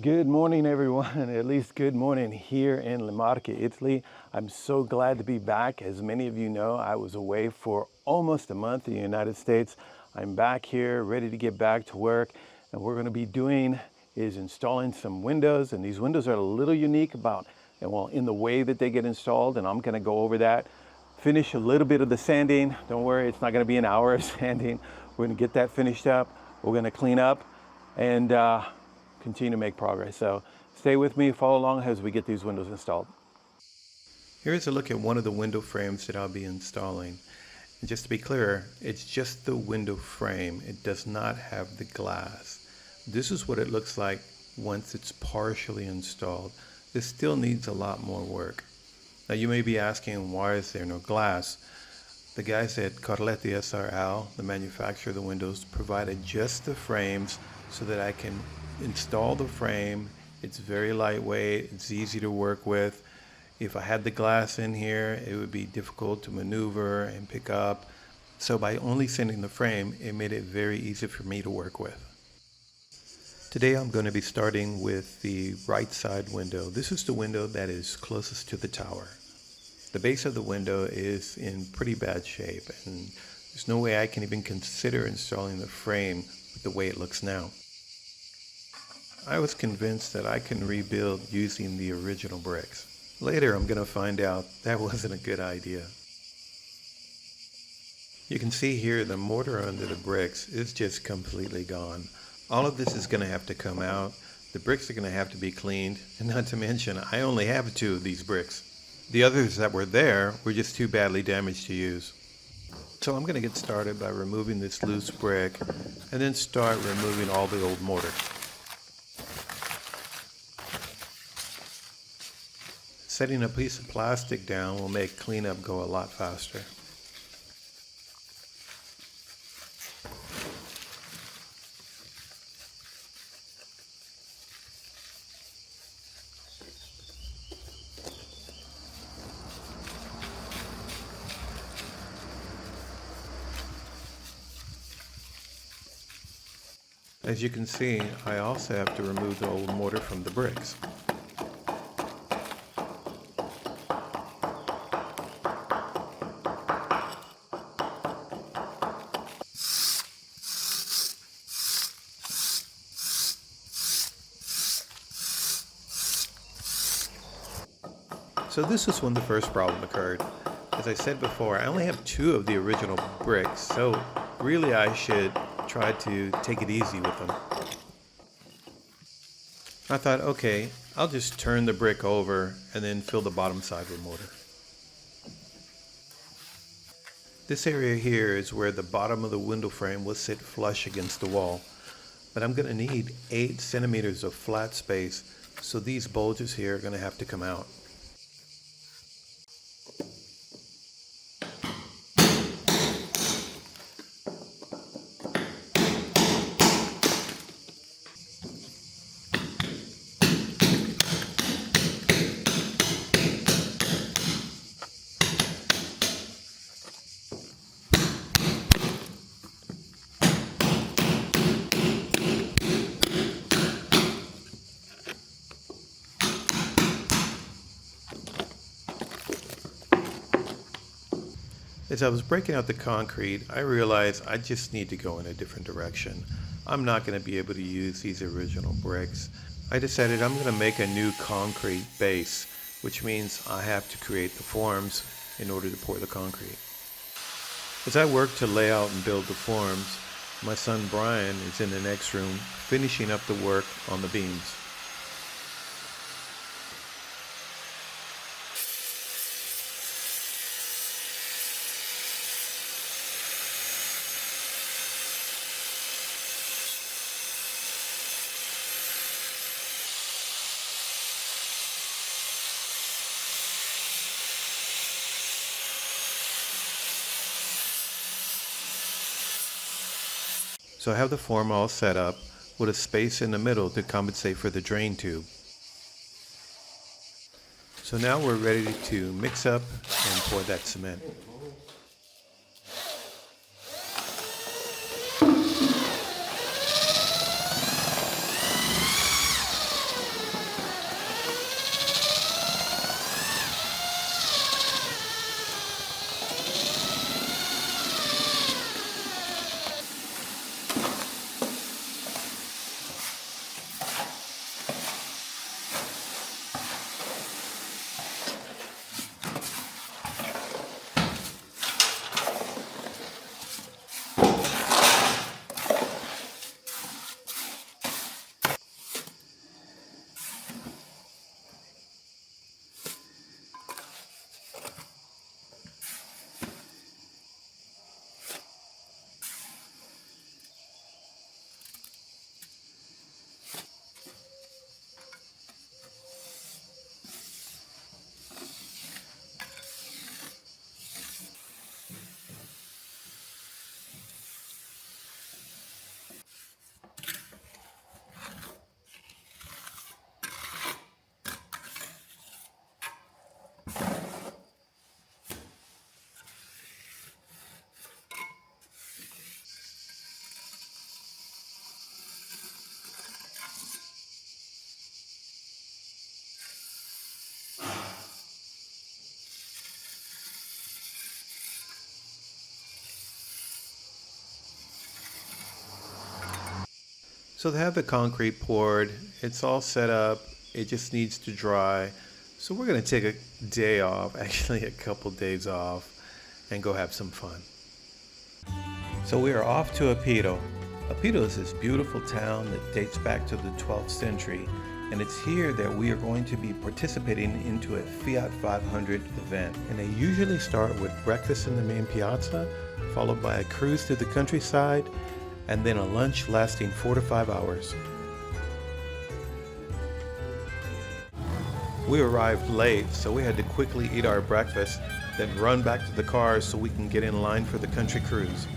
Good morning, everyone. At least good morning here in Marche, Italy. I'm so glad to be back. As many of you know, I was away for almost a month in the United States. I'm back here, ready to get back to work. And what we're going to be doing is installing some windows. And these windows are a little unique in the way that they get installed. And I'm going to go over that. Finish a little bit of the sanding. Don't worry, it's not going to be an hour of sanding. We're going to get that finished up. We're going to clean up and continue to make progress. So stay with me, follow along as we get these windows installed. Here's a look at one of the window frames that I'll be installing. And just to be clear, it's just the window frame. It does not have the glass. This is what it looks like once it's partially installed. This still needs a lot more work. Now you may be asking, why is there no glass? The guys at Corletti SRL, the manufacturer of the windows, provided just the frames so that I can install the frame. It's very lightweight, it's easy to work with. If I had the glass in here, it would be difficult to maneuver and pick up. So by only sending the frame, it made it very easy for me to work with. Today I'm going to be starting with the right side window. This is the window that is closest to the tower. The base of the window is in pretty bad shape, and there's no way I can even consider installing the frame with the way it looks now. I was convinced that I can rebuild using the original bricks. Later I'm going to find out that wasn't a good idea. You can see here the mortar under the bricks is just completely gone. All of this is going to have to come out. The bricks are going to have to be cleaned, and not to mention I only have 2 of these bricks. The others that were there were just too badly damaged to use. So I'm going to get started by removing this loose brick and then start removing all the old mortar. Setting a piece of plastic down will make cleanup go a lot faster. As you can see, I also have to remove the old mortar from the bricks. So this is when the first problem occurred. As I said before, I only have 2 of the original bricks, so really I should try to take it easy with them. I thought, okay, I'll just turn the brick over and then fill the bottom side with mortar. This area here is where the bottom of the window frame will sit flush against the wall, but I'm going to need 8 centimeters of flat space, so these bulges here are going to have to come out. As I was breaking out the concrete, I realized I just need to go in a different direction. I'm not going to be able to use these original bricks. I decided I'm going to make a new concrete base, which means I have to create the forms in order to pour the concrete. As I work to lay out and build the forms, my son Brian is in the next room finishing up the work on the beams. So I have the form all set up with a space in the middle to compensate for the drain tube. So now we're ready to mix up and pour that cement. So they have the concrete poured, it's all set up, it just needs to dry. So we're gonna take a day off, actually a couple days off, and go have some fun. So we are off to Apito. Apito is this beautiful town that dates back to the 12th century, and it's here that we are going to be participating into a Fiat 500 event. And they usually start with breakfast in the main piazza, followed by a cruise through the countryside, and then a lunch lasting 4 to 5 hours. We arrived late, so we had to quickly eat our breakfast, then run back to the cars so we can get in line for the country cruise.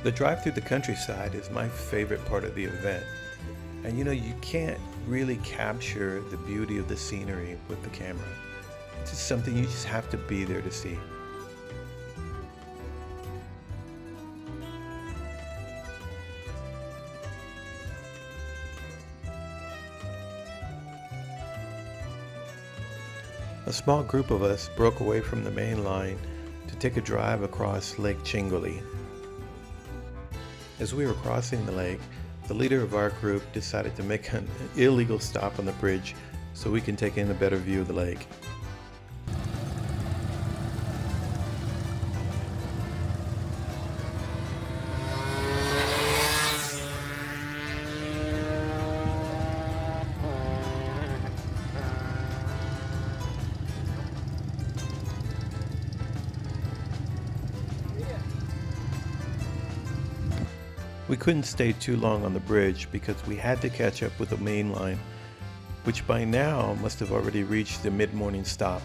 The drive through the countryside is my favorite part of the event. And you know, you can't really capture the beauty of the scenery with the camera. It's just something you just have to be there to see. A small group of us broke away from the main line to take a drive across Lake Cingoli. As we were crossing the lake, the leader of our group decided to make an illegal stop on the bridge so we can take in a better view of the lake. We couldn't stay too long on the bridge because we had to catch up with the main line, which by now must have already reached the mid-morning stop.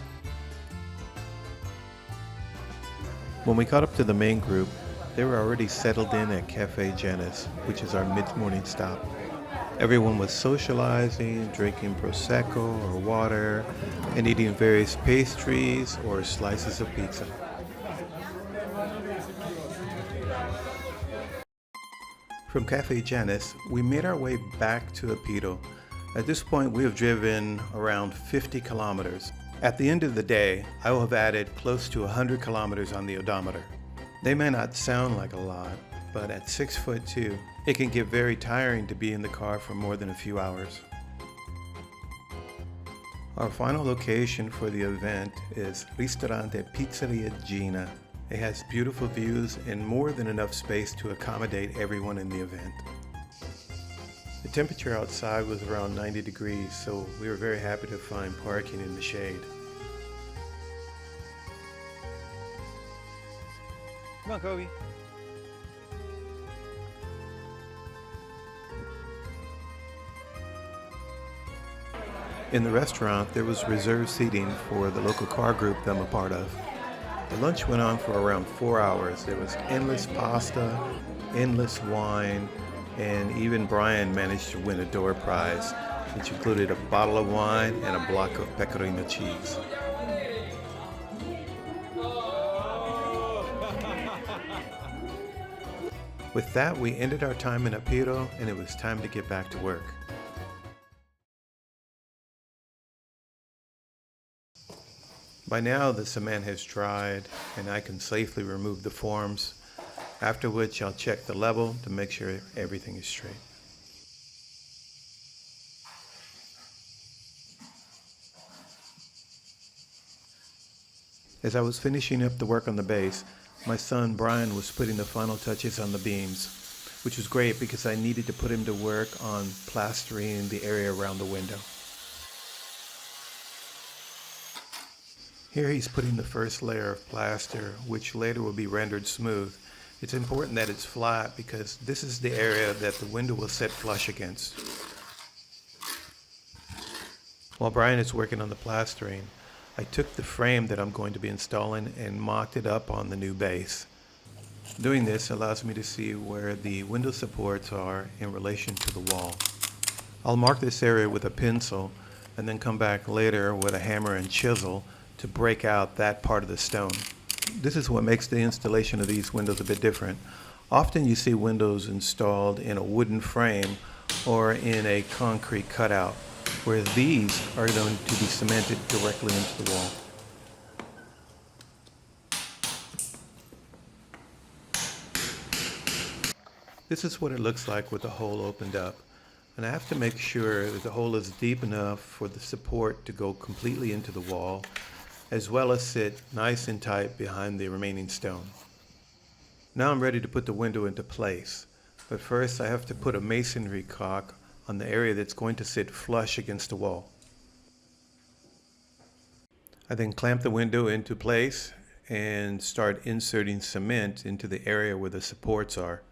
When we caught up to the main group, they were already settled in at Cafe Janus, which is our mid-morning stop. Everyone was socializing, drinking Prosecco or water, and eating various pastries or slices of pizza. From Cafe Janus, we made our way back to Apito. At this point, we have driven around 50 kilometers. At the end of the day, I will have added close to 100 kilometers on the odometer. They may not sound like a lot, but at 6'2", it can get very tiring to be in the car for more than a few hours. Our final location for the event is Ristorante Pizzeria Gina. It has beautiful views and more than enough space to accommodate everyone in the event. The temperature outside was around 90 degrees, so we were very happy to find parking in the shade. Come on, Kobe. In the restaurant, there was reserved seating for the local car group that I'm a part of. The lunch went on for around 4 hours. There was endless pasta, endless wine, and even Brian managed to win a door prize, which included a bottle of wine and a block of pecorino cheese. With that, we ended our time in Apito, and it was time to get back to work. By now the cement has dried and I can safely remove the forms, after which I'll check the level to make sure everything is straight. As I was finishing up the work on the base, my son Brian was putting the final touches on the beams, which was great because I needed to put him to work on plastering the area around the window. Here he's putting the first layer of plaster, which later will be rendered smooth. It's important that it's flat because this is the area that the window will sit flush against. While Brian is working on the plastering, I took the frame that I'm going to be installing and mocked it up on the new base. Doing this allows me to see where the window supports are in relation to the wall. I'll mark this area with a pencil and then come back later with a hammer and chisel to break out that part of the stone. This is what makes the installation of these windows a bit different. Often you see windows installed in a wooden frame or in a concrete cutout, whereas these are going to be cemented directly into the wall. This is what it looks like with the hole opened up. And I have to make sure that the hole is deep enough for the support to go completely into the wall, as well as sit nice and tight behind the remaining stone. Now I'm ready to put the window into place, but first I have to put a masonry caulk on the area that's going to sit flush against the wall. I then clamp the window into place and start inserting cement into the area where the supports are.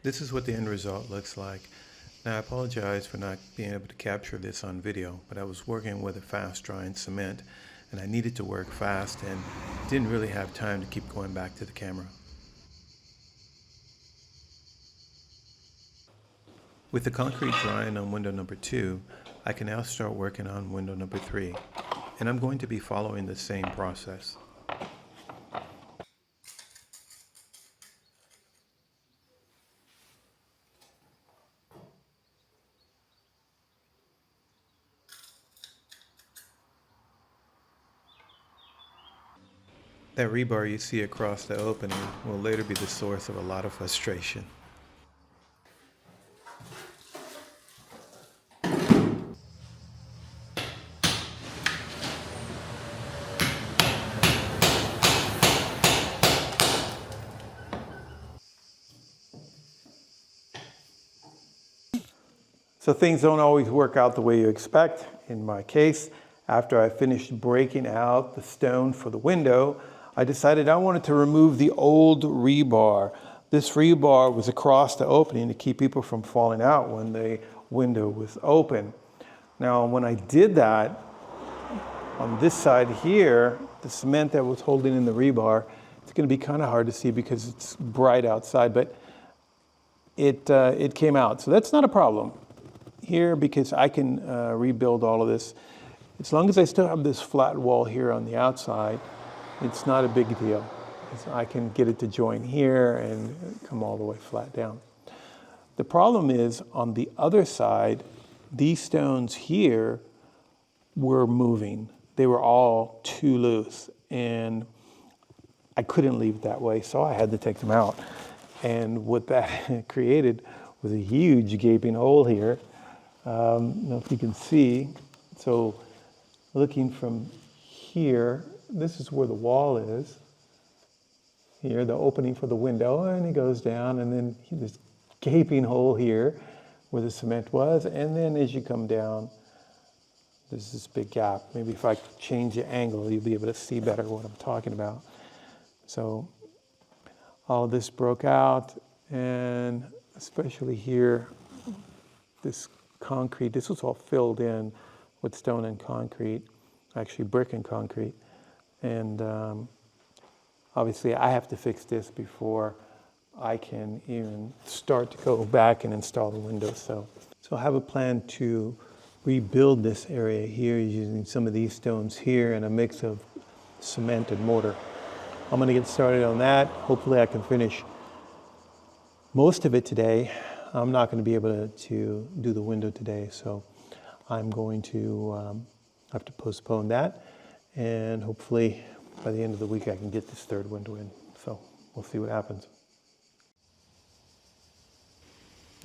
This is what the end result looks like. Now I apologize for not being able to capture this on video, but I was working with a fast drying cement and I needed to work fast and didn't really have time to keep going back to the camera. With the concrete drying on window number 2, I can now start working on window number 3, and I'm going to be following the same process. That rebar you see across the opening will later be the source of a lot of frustration. So things don't always work out the way you expect. In my case, after I finished breaking out the stone for the window, I decided I wanted to remove the old rebar. This rebar was across the opening to keep people from falling out when the window was open. Now, when I did that, on this side here, the cement that was holding in the rebar, it's going to be kind of hard to see because it's bright outside, but it came out. So that's not a problem here because I can rebuild all of this. As long as I still have this flat wall here on the outside, it's not a big deal. I can get it to join here and come all the way flat down. The problem is on the other side, these stones here were moving. They were all too loose and I couldn't leave it that way, so I had to take them out. And what that created was a huge gaping hole here. I don't know if you can see. So looking from here, this is where the wall is. Here, the opening for the window, and it goes down, and then this gaping hole here where the cement was, and then as you come down, there's this big gap. Maybe if I change the angle, you'll be able to see better what I'm talking about. So all of this broke out, and especially here, this concrete, this was all filled in with stone and concrete, actually brick and concrete. And obviously I have to fix this before I can even start to go back and install the windows. So I have a plan to rebuild this area here using some of these stones here and a mix of cement and mortar. I'm gonna get started on that. Hopefully I can finish most of it today. I'm not gonna be able to do the window today, so I'm going to have to postpone that. and hopefully by the end of the week I can get this third window in. So we'll see what happens.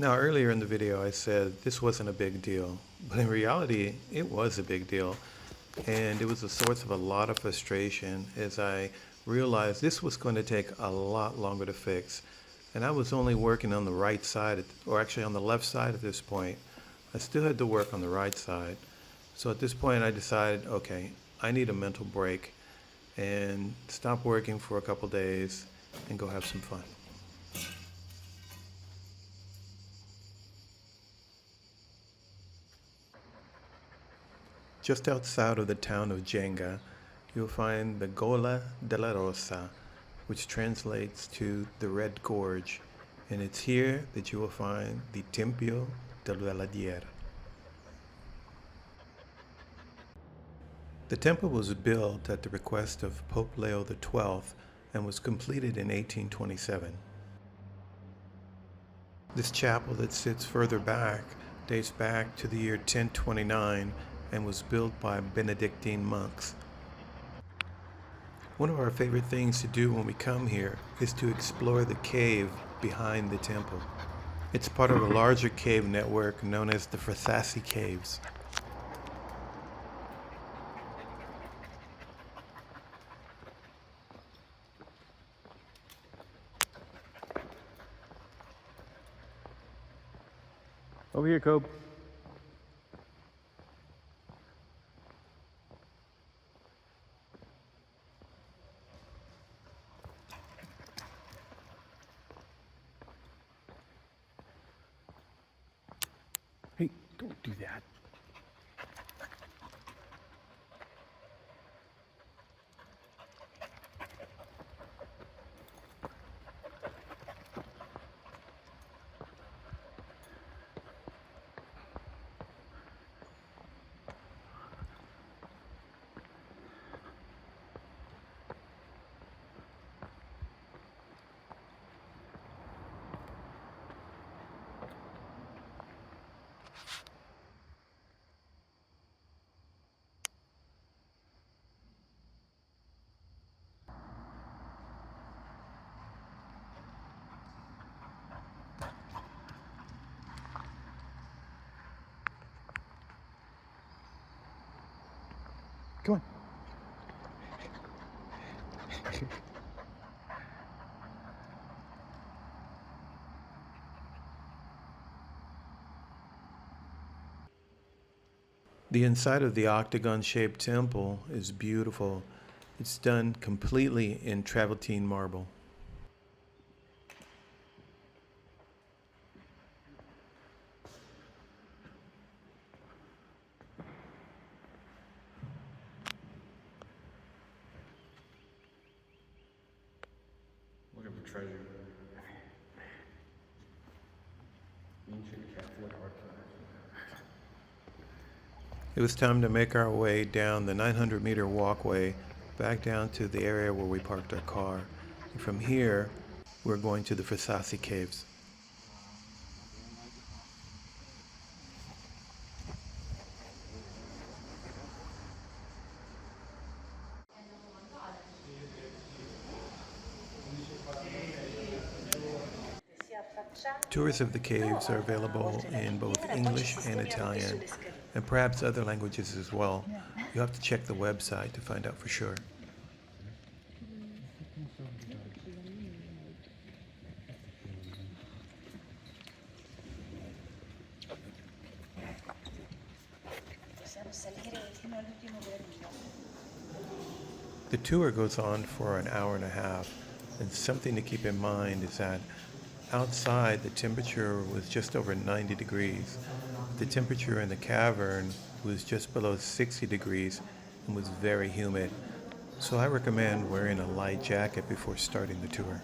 Now, earlier in the video I said this wasn't a big deal, but in reality it was a big deal, and it was a source of a lot of frustration as I realized this was going to take a lot longer to fix, and I was only working on the right side, or actually on the left side at this point. I still had to work on the right side. So at this point I decided, okay, I need a mental break and stop working for a couple days and go have some fun. Just outside of the town of Genga, you'll find the Gola della Rosa, which translates to the Red Gorge, and it's here that you will find the Tempio del Valadier. The temple was built at the request of Pope Leo XII and was completed in 1827. This chapel that sits further back dates back to the year 1029 and was built by Benedictine monks. One of our favorite things to do when we come here is to explore the cave behind the temple. It's part of a larger cave network known as the Frasassi Caves. Over here, Cope. Hey, don't do that. Come on. The inside of the octagon-shaped temple is beautiful. It's done completely in travertine marble. Looking for treasure. Ancient Catholic archives. It was time to make our way down the 900-meter walkway back down to the area where we parked our car. And from here, we're going to the Frasassi Caves. Tours of the caves are available in both English and Italian, and perhaps other languages as well. You have to check the website to find out for sure. The tour goes on for an hour and a half, and something to keep in mind is that outside the temperature was just over 90 degrees. The temperature in the cavern was just below 60 degrees and was very humid. So I recommend wearing a light jacket before starting the tour.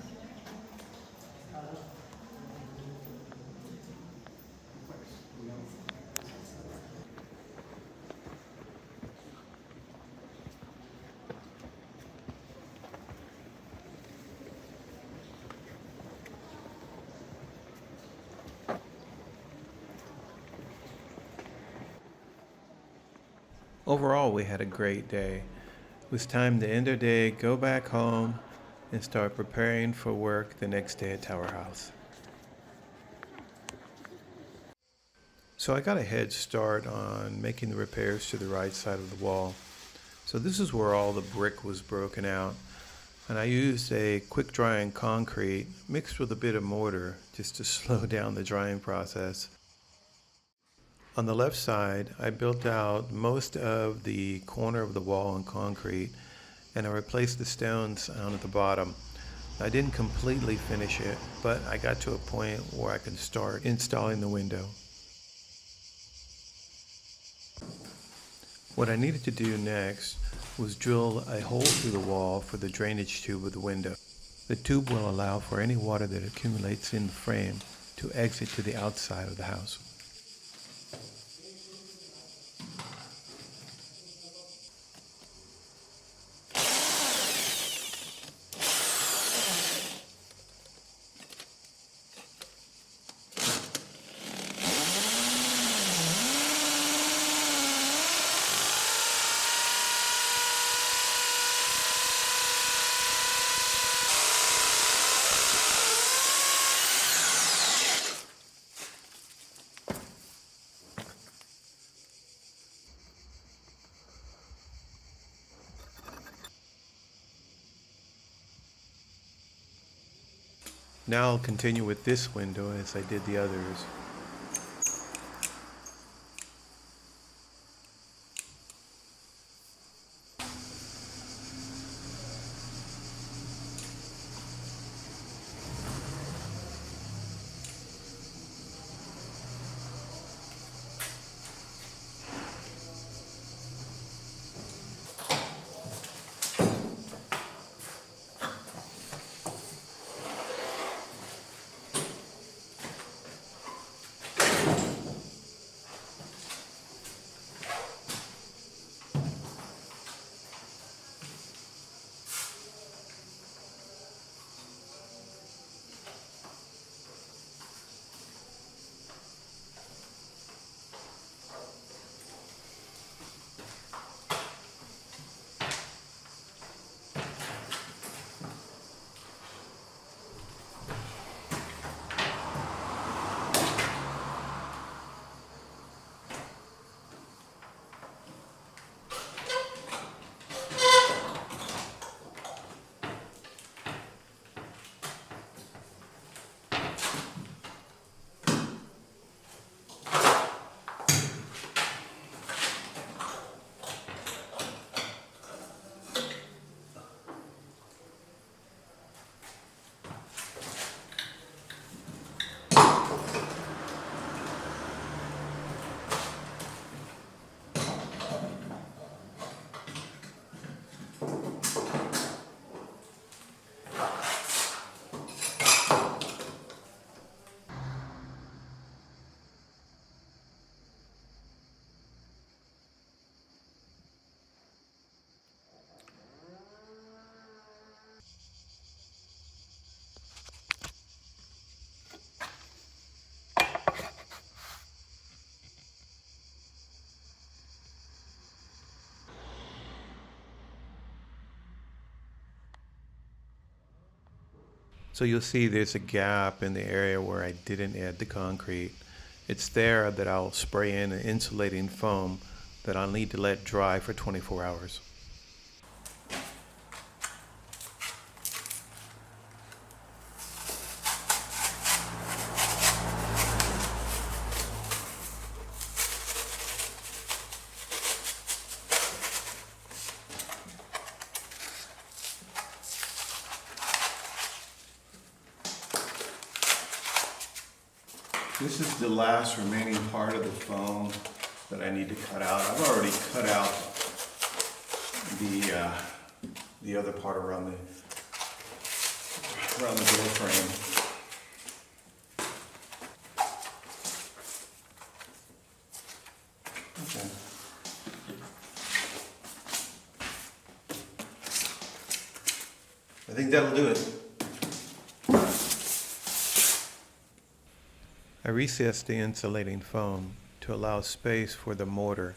Overall, we had a great day. It was time to end our day, go back home, and start preparing for work the next day at Tower House. So I got a head start on making the repairs to the right side of the wall. So this is where all the brick was broken out. And I used a quick drying concrete mixed with a bit of mortar just to slow down the drying process. On the left side, I built out most of the corner of the wall in concrete, and I replaced the stones down at the bottom. I didn't completely finish it, but I got to a point where I could start installing the window. What I needed to do next was drill a hole through the wall for the drainage tube of the window. The tube will allow for any water that accumulates in the frame to exit to the outside of the house. Now I'll continue with this window as I did the others. So you'll see there's a gap in the area where I didn't add the concrete. It's there that I'll spray in an insulating foam that I'll need to let dry for 24 hours. This is the last remaining part of the foam that I need to cut out. I've already cut out the other part around the door frame. Okay. I think that'll do it. I recessed the insulating foam to allow space for the mortar.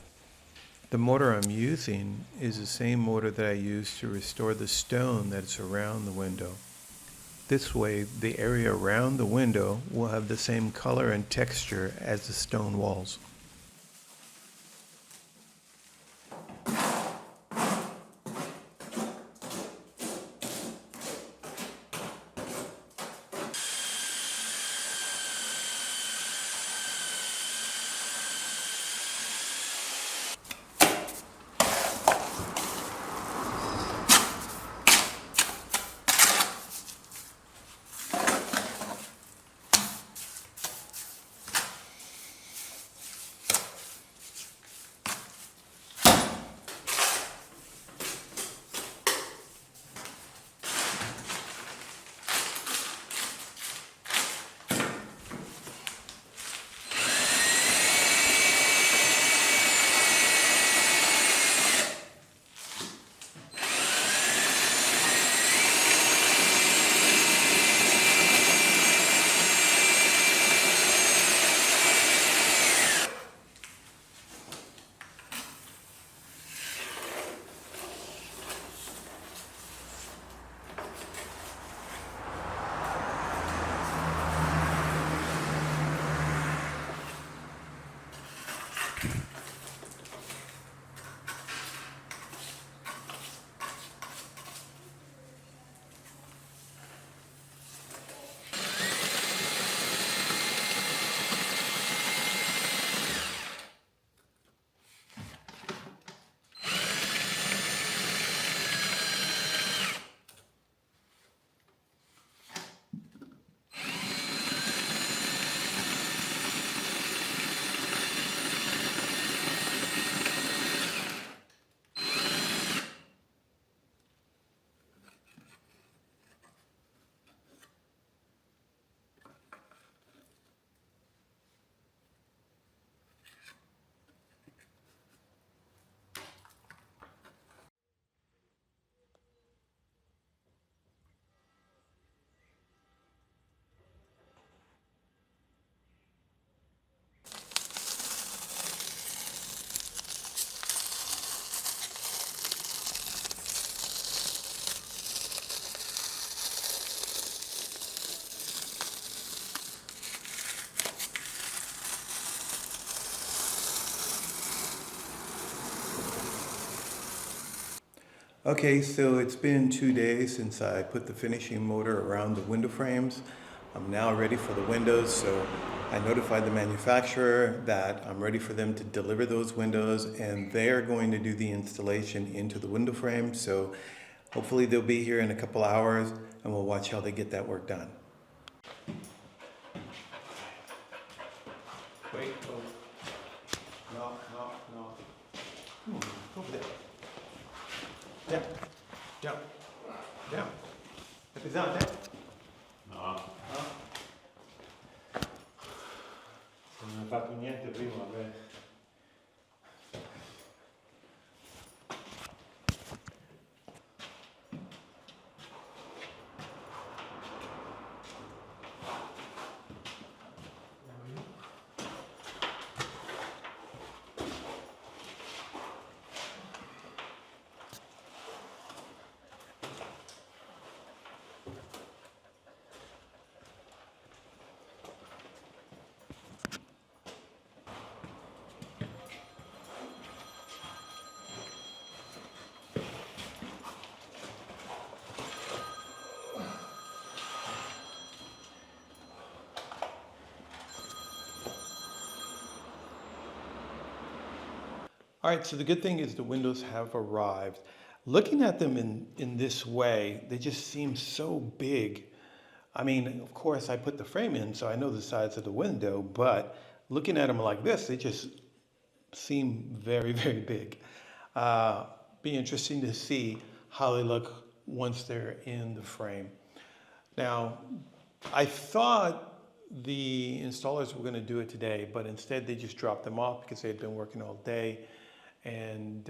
The mortar I'm using is the same mortar that I used to restore the stone that's around the window. This way, the area around the window will have the same color and texture as the stone walls. Okay, so it's been 2 days since I put the finishing mortar around the window frames. I'm now ready for the windows, so I notified the manufacturer that I'm ready for them to deliver those windows, and they're going to do the installation into the window frame. So hopefully they'll be here in a couple hours, and we'll watch how they get that work done. Wait, oh. No. Over there. Down. È pesante? No. Se non hai fatto niente prima, vabbè. All right, so the good thing is the windows have arrived. Looking at them in this way, they just seem so big. I mean, of course, I put the frame in, so I know the size of the window, but looking at them like this, they just seem very, very big. Be interesting to see how they look once they're in the frame. Now, I thought the installers were going to do it today, but instead they just dropped them off because they had been working all day, and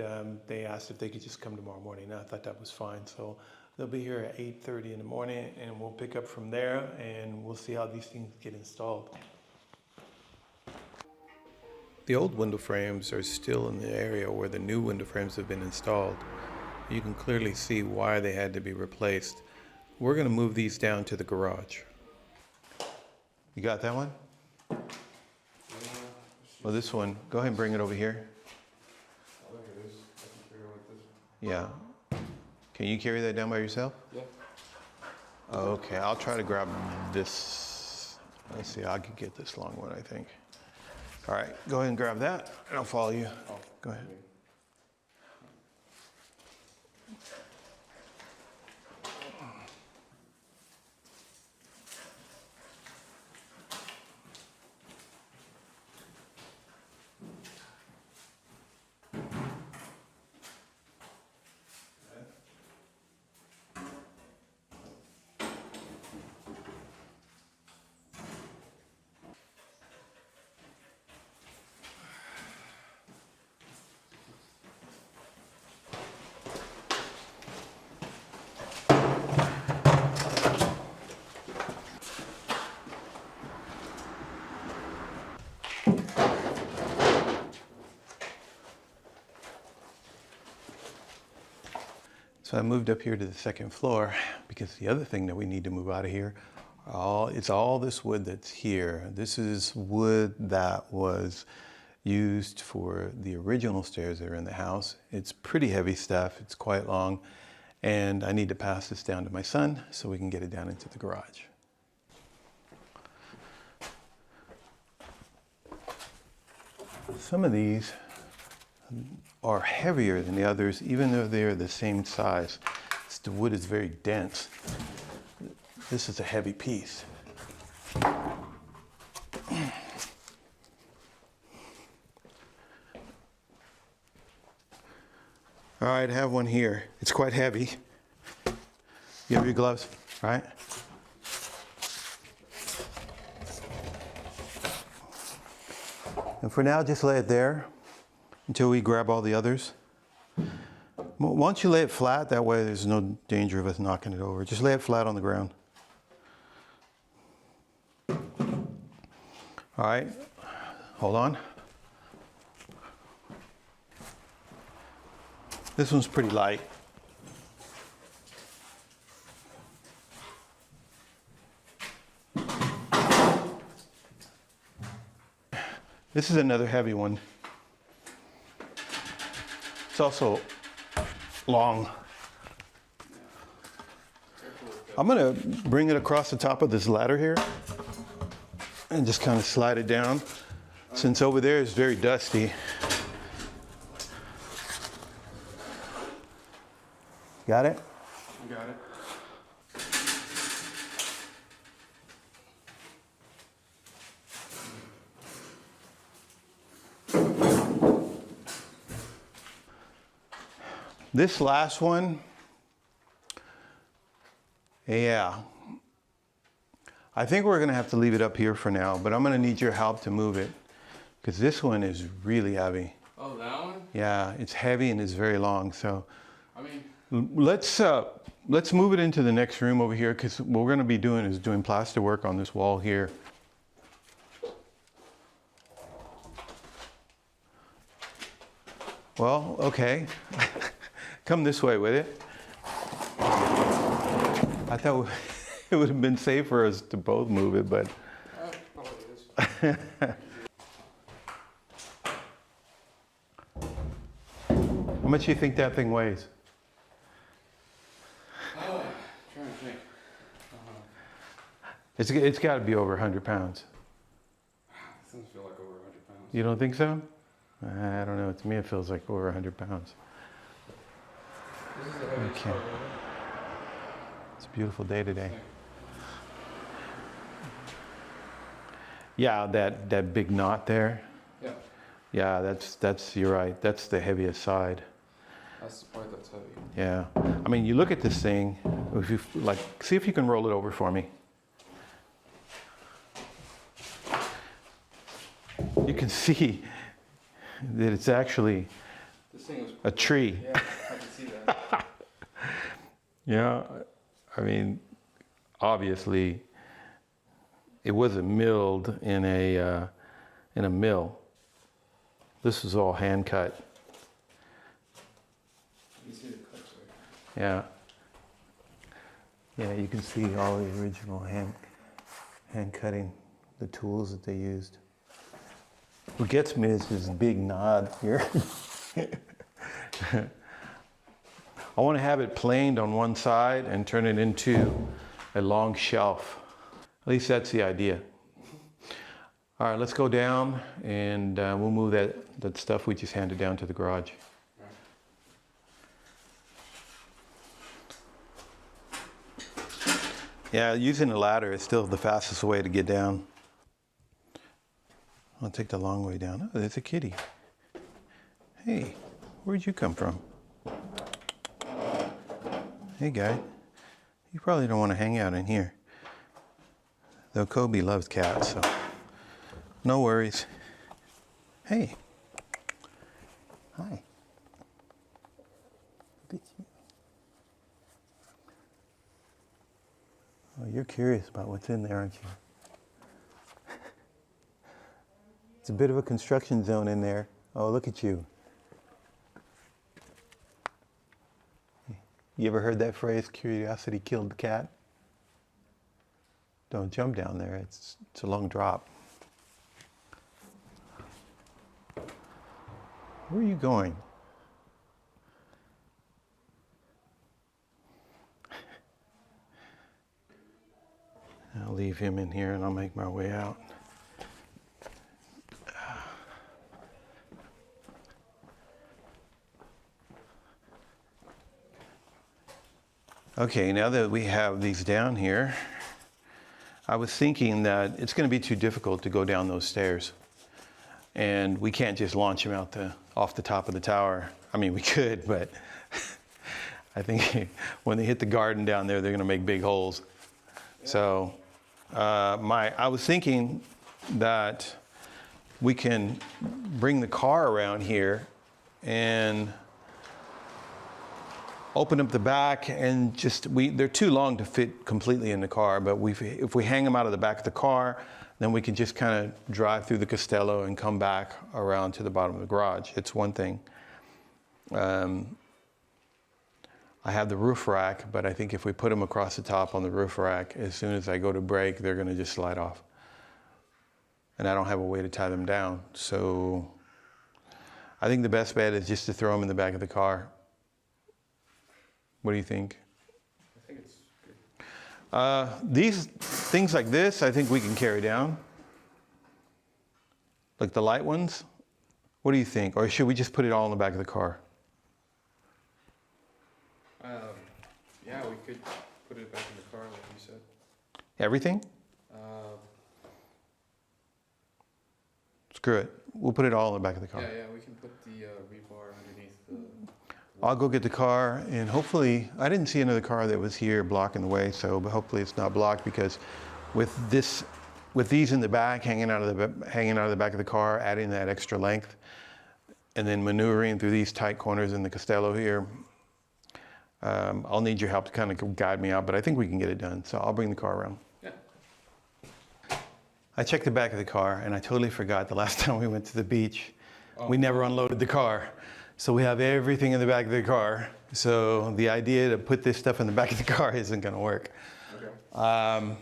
they asked if they could just come tomorrow morning. And I thought that was fine, so they'll be here at 8:30 in the morning, and we'll pick up from there, and we'll see how these things get installed. The old window frames are still in the area where the new window frames have been installed. You can clearly see why they had to be replaced. We're going to move these down to the garage. You got that one? Well, this one, go ahead and bring it over here. Yeah. Can you carry that down by yourself? Yeah. Okay, I'll try to grab this. Let's see, I could get this long one, I think. All right, go ahead and grab that, and I'll follow you. Go ahead. So I moved up here to the second floor because the other thing that we need to move out of here, it's all this wood that's here. This is wood that was used for the original stairs that are in the house. It's pretty heavy stuff. It's quite long. And I need to pass this down to my son so we can get it down into the garage. Some of these are heavier than the others, even though they're the same size. The wood is very dense. This is a heavy piece. All right, I have one here. It's quite heavy. You have your gloves, right? And for now, just lay it there until we grab all the others. Once you lay it flat, that way there's no danger of us knocking it over. Just lay it flat on the ground. All right, hold on. This one's pretty light. This is another heavy one. It's also long. I'm gonna bring it across the top of this ladder here and just kind of slide it down, since over there is very dusty. Got it? Got it. This last one, yeah. I think we're gonna have to leave it up here for now, but I'm gonna need your help to move it, because this one is really heavy. Oh, that one? Yeah, it's heavy and it's very long, so. I mean, let's move it into the next room over here, because what we're gonna be doing is doing plaster work on this wall here. Well, okay. Come this way with it. I thought it would have been safe for us to both move it, but. probably is. How much do you think that thing weighs? Trying to think. It's got to be over 100 pounds. It doesn't feel like over 100 pounds. You don't think so? I don't know. To me, it feels like over 100 pounds. This is the heaviest Okay. part of it. It's a beautiful day today. Yeah, that big knot there. Yeah, Yeah, you're right. That's the heaviest side. that's the part that's heavy. Yeah. I mean, you look at this thing, if you see if you can roll it over for me. You can see that it's actually This thing was a tree. Yeah, I can see that. Yeah. I mean, obviously, it wasn't milled in a mill. This is all hand cut. You can see the cuts right Yeah. Yeah, you can see all the original hand cutting, the tools that they used. What gets me is this big knob here. I want to have it planed on one side and turn it into a long shelf. At least that's the idea. All right, let's go down and we'll move that stuff we just handed down to the garage. Yeah, using a ladder is still the fastest way to get down. I'll take the long way down. Oh, there's a kitty. Hey, where'd you come from? Hey, guy. You probably don't want to hang out in here. Though Kobe loves cats, so no worries. Hey. Hi. Look at you. Oh, you're curious about what's in there, aren't you? It's a bit of a construction zone in there. Oh, look at you. You ever heard that phrase, curiosity killed the cat? Don't jump down there, it's a long drop. Where are you going? I'll leave him in here and I'll make my way out. Okay, now that we have these down here, I was thinking that it's going to be too difficult to go down those stairs. And we can't just launch them out off the top of the tower. I mean, we could, but I think when they hit the garden down there, they're going to make big holes. Yeah. So I was thinking that we can bring the car around here and open up the back and they're too long to fit completely in the car, but if we hang them out of the back of the car, then we can just kind of drive through the Castello and come back around to the bottom of the garage. It's one thing. I have the roof rack, but I think if we put them across the top on the roof rack, as soon as I go to brake, they're going to just slide off. And I don't have a way to tie them down. So I think the best bet is just to throw them in the back of the car. What do you think? I think it's good. These things like this, I think we can carry down. Like the light ones. What do you think? Or should we just put it all in the back of the car? Yeah, we could put it back in the car, like you said. Everything? Screw it. We'll put it all in the back of the car. Yeah, we can put the rebar underneath the... I'll go get the car, and hopefully, I didn't see another car that was here blocking the way, but hopefully it's not blocked, because with these in the back, hanging out of the back of the car, adding that extra length, and then maneuvering through these tight corners in the Castello here, I'll need your help to kind of guide me out, but I think we can get it done, so I'll bring the car around. Yeah. I checked the back of the car, and I totally forgot the last time we went to the beach. We never unloaded the car. So we have everything in the back of the car. So the idea to put this stuff in the back of the car isn't going to work. Okay.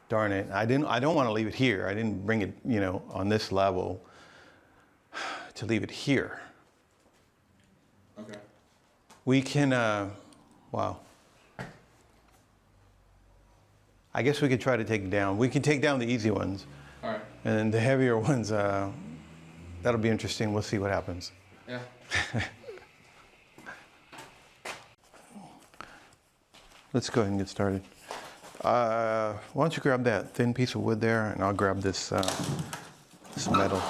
Darn it. I don't want to leave it here. I didn't bring it, on this level to leave it here. Okay. We can, wow. I guess we could try to take it down. We can take down the easy ones. All right. And then the heavier ones, that'll be interesting. We'll see what happens. Yeah. Let's go ahead and get started. Why don't you grab that thin piece of wood there, and I'll grab this metal.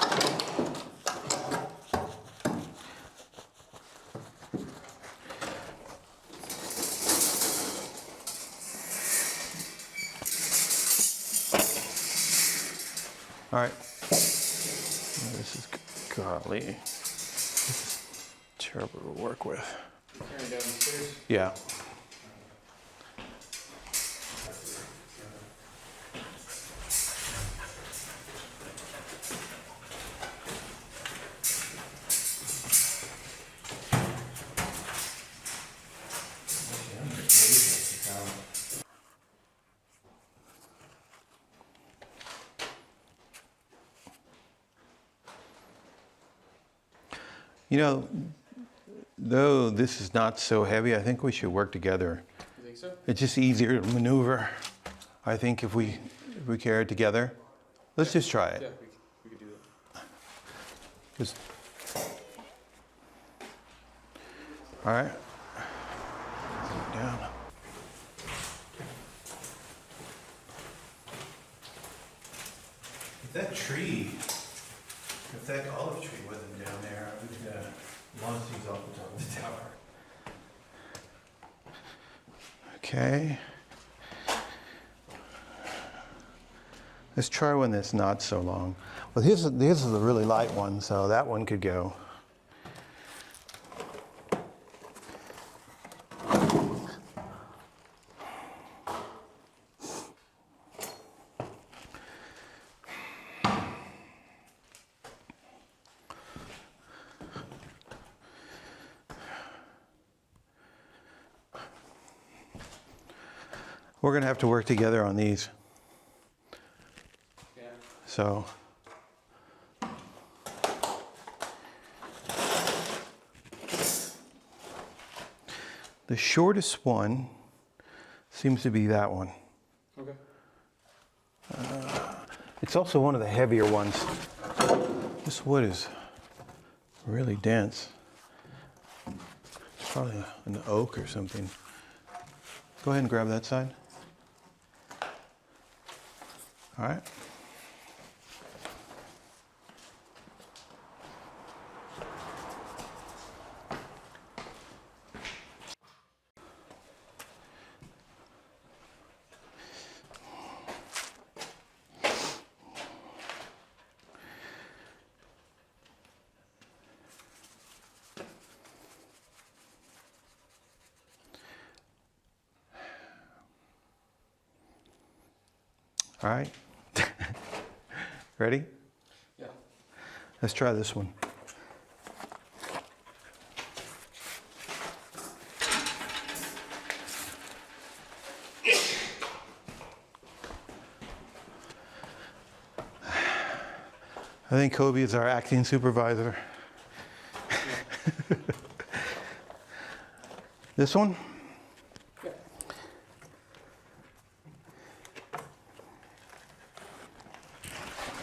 All right. This is golly. This is terrible to work with. Carry down the stairs. Yeah. You know, though this is not so heavy, I think we should work together. You think so? It's just easier to maneuver, I think, if we carry it together. Let's just try it. Yeah, we could do that. Just, all right. Down. If that tree, if that olive tree wasn't down there, I would launch these off the top of the tower. Okay. Let's try one that's not so long. Well, this is a really light one, so that one could go. We're going to have to work together on these. Yeah. So, the shortest one seems to be that one. Okay. It's also one of the heavier ones. This wood is really dense. It's probably an oak or something. Go ahead and grab that side. All right. All right. Ready? Yeah. Let's try this one. I think Kobe is our acting supervisor. This one? Yeah.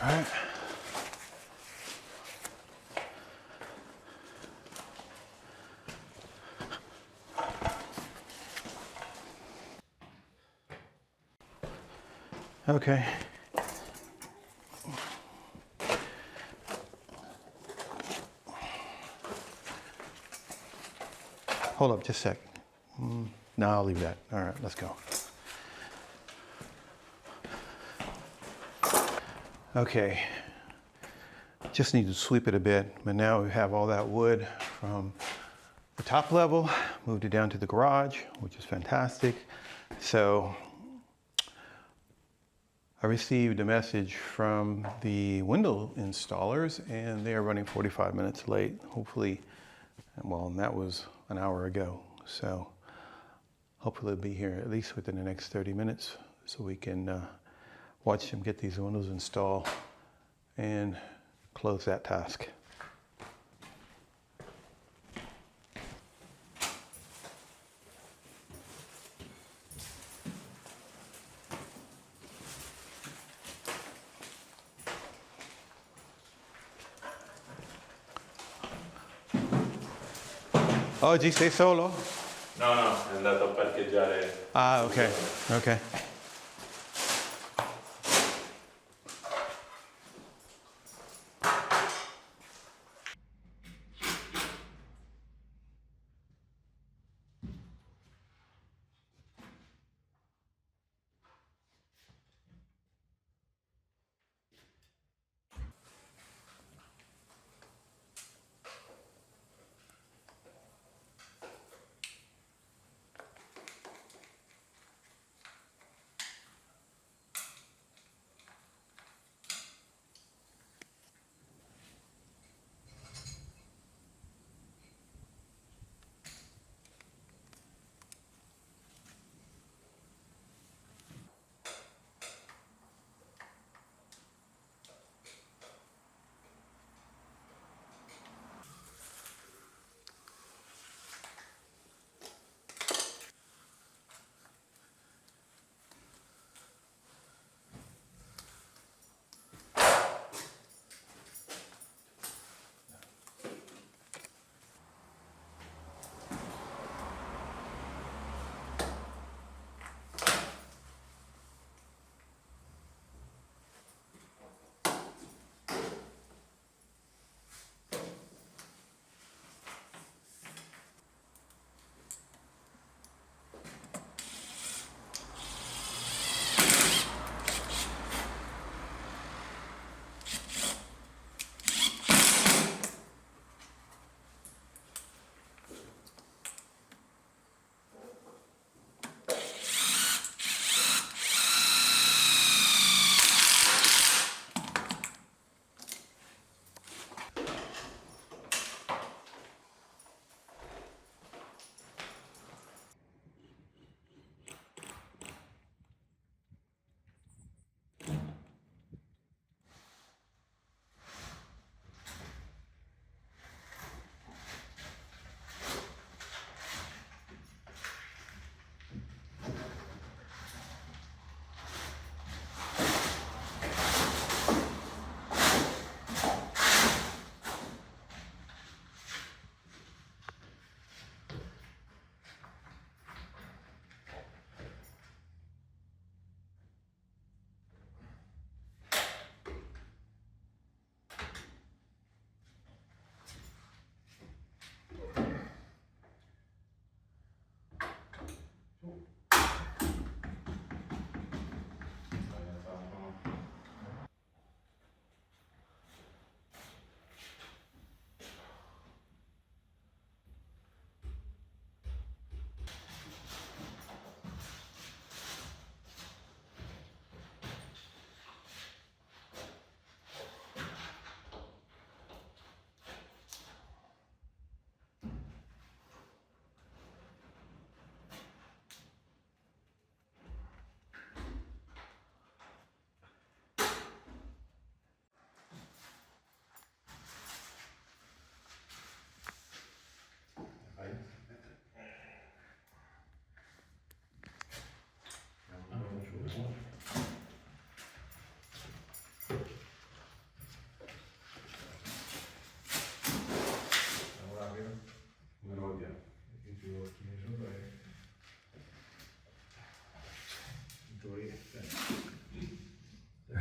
All right. Okay. Hold up just a sec. No, I'll leave that. All right, let's go. Okay. Just need to sweep it a bit, but now we have all that wood from the top level, moved it down to the garage, which is fantastic. So I received a message from the window installers and they are running 45 minutes late, hopefully. Well, and that was an hour ago. So hopefully they'll be here at least within the next 30 minutes so we can watch them get these windows installed and close that task. Oggi sei solo? No, no, è andato a parcheggiare. Ah, ok, ok.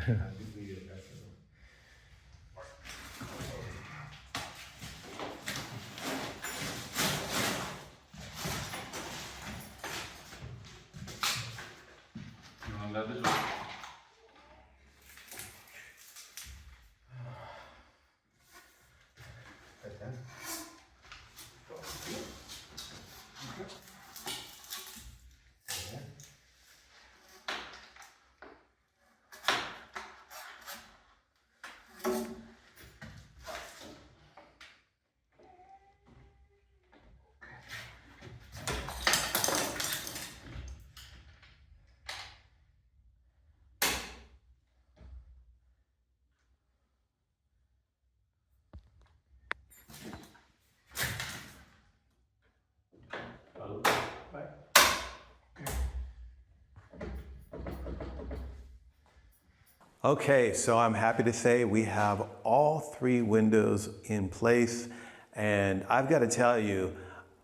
andate giù. Okay, so I'm happy to say we have all 3 windows in place, and I've got to tell you,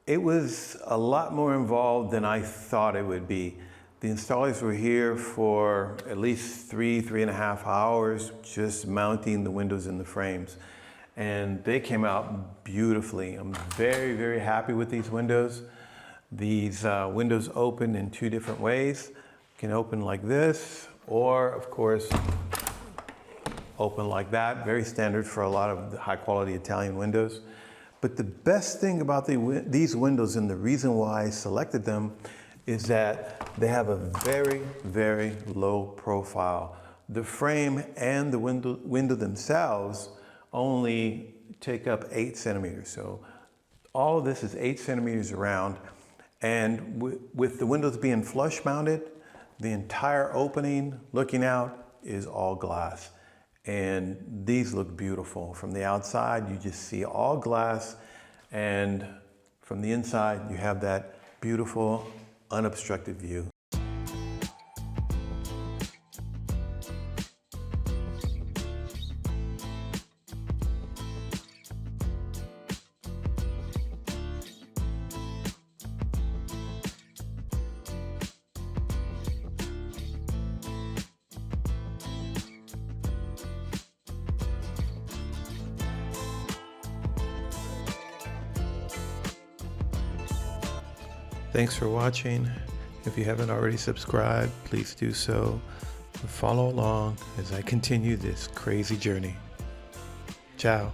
it was a lot more involved than I thought it would be. The installers were here for at least 3.5 hours just mounting the windows in the frames, and they came out beautifully. I'm very, very happy with these windows. These windows open in 2 different ways. You can open like this, or of course, open like that. Very standard for a lot of the high quality Italian windows. But the best thing about these windows, and the reason why I selected them, is that they have a very, very low profile. The frame and the window themselves only take up 8 centimeters. So all of this is 8 centimeters around. And with the windows being flush mounted, the entire opening looking out is all glass. And these look beautiful. From the outside, you just see all glass. And from the inside, you have that beautiful, unobstructed view. Thanks for watching. If you haven't already subscribed, please do so. Follow along as I continue this crazy journey. Ciao.